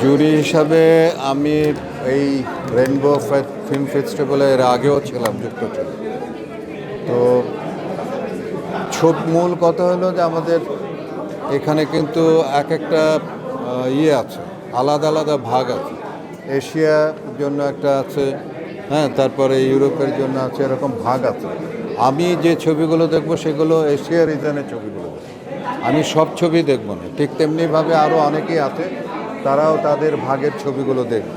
জুরি হিসাবে আমি এই রেইনবো ফিল্ম ফেস্টিভ্যালে এর আগেও ছিলাম, যুক্ত ছিলাম। তো মূল কথা হলো যে আমাদের এখানে কিন্তু এক একটা আছে, আলাদা আলাদা ভাগ আছে। এশিয়ার জন্য একটা আছে, হ্যাঁ, তারপরে ইউরোপের জন্য আছে, এরকম ভাগ আছে। আমি যে ছবিগুলো দেখব সেগুলো এশিয়া রিজনের ছবিগুলো দেখব। আমি সব ছবি দেখব না, ঠিক তেমনিভাবে আরও অনেকেই আছে, তারাও তাদের ভাগের ছবিগুলো দেখবে।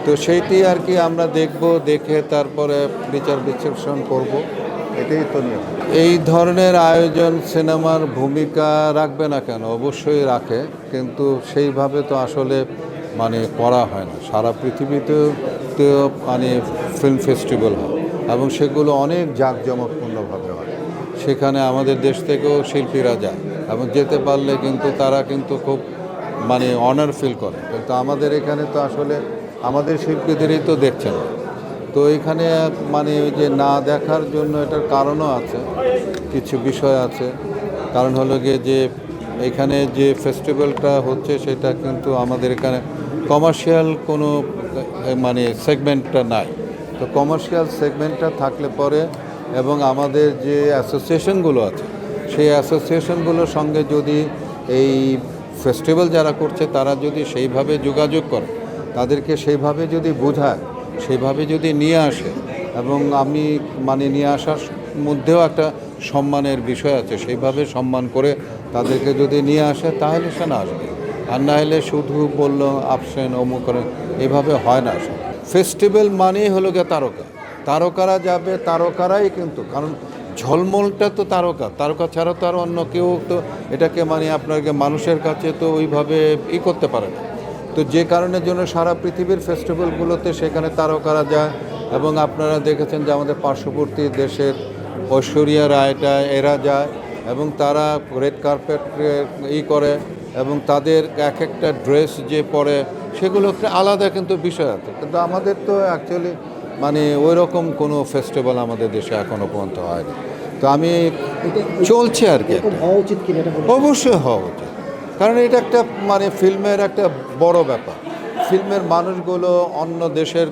তো সেইটি আর কি আমরা দেখব, দেখে তারপরে বিচার বিশ্লেষণ করব, এটাই তো নিয়ম। এই ধরনের আয়োজন সিনেমার ভূমিকা রাখবে না কেন? অবশ্যই রাখে, কিন্তু সেইভাবে তো আসলে করা হয় না। সারা পৃথিবীতেও তো ফিল্ম ফেস্টিভ্যাল হয় এবং সেগুলো অনেক জাঁকজমকপূর্ণভাবে হয়। সেখানে আমাদের দেশ থেকেও শিল্পীরা যায় এবং যেতে পারলে কিন্তু তারা কিন্তু খুব অনার ফিল করে। কিন্তু আমাদের এখানে তো আসলে আমাদের শিল্পীদেরই তো দেখছেন। তো এখানে ওই যে না দেখার জন্য এটার কারণও আছে, কিছু বিষয় আছে। কারণ হলো গিয়ে যে এখানে যে ফেস্টিভ্যালটা হচ্ছে সেটা কিন্তু আমাদের এখানে কমার্শিয়াল কোনো সেগমেন্টটা নাই। তো কমার্শিয়াল সেগমেন্টটা থাকলে পরে এবং আমাদের যে অ্যাসোসিয়েশনগুলো আছে সেই অ্যাসোসিয়েশনগুলোর সঙ্গে যদি এই ফেস্টিভ্যাল যারা করছে তারা যদি সেইভাবে যোগাযোগ করে, তাদেরকে সেইভাবে যদি বোঝায়, সেইভাবে যদি নিয়ে আসে, এবং আমি নিয়ে আসার মধ্যেও একটা সম্মানের বিষয় আছে, সেইভাবে সম্মান করে তাদেরকে যদি নিয়ে আসে তাহলে সে না আসবে। আর না হলে শুধু বললো আপসেন অমুক করে, এভাবে হয় না। ফেস্টিভ্যাল মানেই হলো গিয়ে তারকা, তারকারা যাবে, তারকারাই কিন্তু, কারণ ঝলমলটা তো তারকা ছাড়া তো আর অন্য কেউ তো এটাকে আপনাকে মানুষের কাছে তো ওইভাবে করতে পারে না। তো যে কারণের জন্য সারা পৃথিবীর ফেস্টিভ্যালগুলোতে সেখানে তারকারা যায়। এবং আপনারা দেখেছেন যে আমাদের পার্শ্ববর্তী দেশের ঐশ্বরিয়া রায়টা এরা যায় এবং তারা রেড কার্পেট করে এবং তাদের এক একটা ড্রেস যে পরে সেগুলো একটা আলাদা কিন্তু বিষয় আছে। কিন্তু আমাদের তো অ্যাকচুয়ালি ওই রকম কোনো ফেস্টিভ্যাল আমাদের দেশে এখনও পর্যন্ত হয়নি। তো আমি চলছে আর কি, অবশ্যই হওয়া উচিত। কারণ এটা একটা ফিল্মের একটা বড় ব্যাপার। ফিল্মের মানুষগুলো অন্য দেশের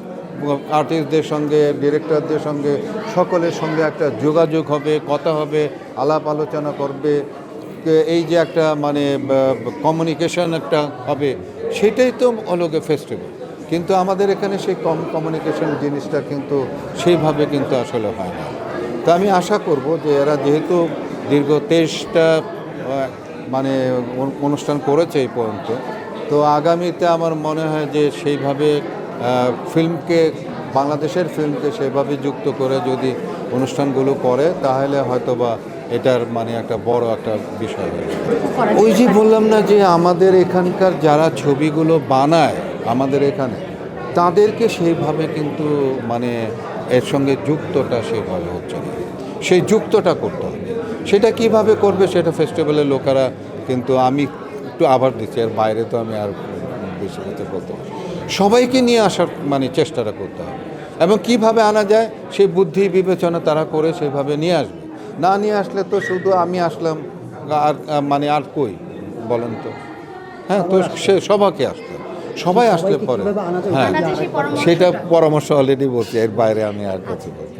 আর্টিস্টদের সঙ্গে, ডিরেক্টরদের সঙ্গে, সকলের সঙ্গে একটা যোগাযোগ হবে, কথা হবে, আলাপ আলোচনা করবে। এই যে একটা কমিউনিকেশন একটা হবে, সেটাই তো হলো ফেস্টিভ্যাল। কিন্তু আমাদের এখানে সেই কমিউনিকেশন জিনিসটা কিন্তু সেইভাবে কিন্তু আসলে হয় না। তো আমি আশা করব যে এরা যেহেতু দীর্ঘ 23টা অনুষ্ঠান করেছে এই পর্যন্ত, তো আগামীতে আমার মনে হয় যে সেইভাবে ফিল্মকে, বাংলাদেশের ফিল্মকে সেভাবে যুক্ত করে যদি অনুষ্ঠানগুলো করে তাহলে হয়তোবা এটার একটা বড় একটা বিষয় হবে। ওই যে বললাম না যে আমাদের এখানকার যারা ছবিগুলো বানায় আমাদের এখানে, তাদেরকে সেইভাবে কিন্তু এর সঙ্গে যুক্তটা সেভাবে হচ্ছে না। সেই যুক্তটা করতে হবে। সেটা কিভাবে করবে সেটা ফেস্টিভ্যালের লোকেরা, কিন্তু আমি একটু আবার দিচ্ছি, এর বাইরে তো আমি আর বেশি কিছু বলতে পারি। সবাইকে নিয়ে আসার চেষ্টাটা করতে হবে এবং কিভাবে আনা যায় সেই বুদ্ধি বিবেচনা তারা করে সেইভাবে নিয়ে আসবে। না নিয়ে আসলে তো শুধু আমি আসলাম আর আর কই বলেন তো? হ্যাঁ, তো সে সবাইকে আসতে, সবাই আসলে পরে, হ্যাঁ, সেটা পরামর্শ অলরেডি বলছি, এর বাইরে আমি আর কিছু বলছি।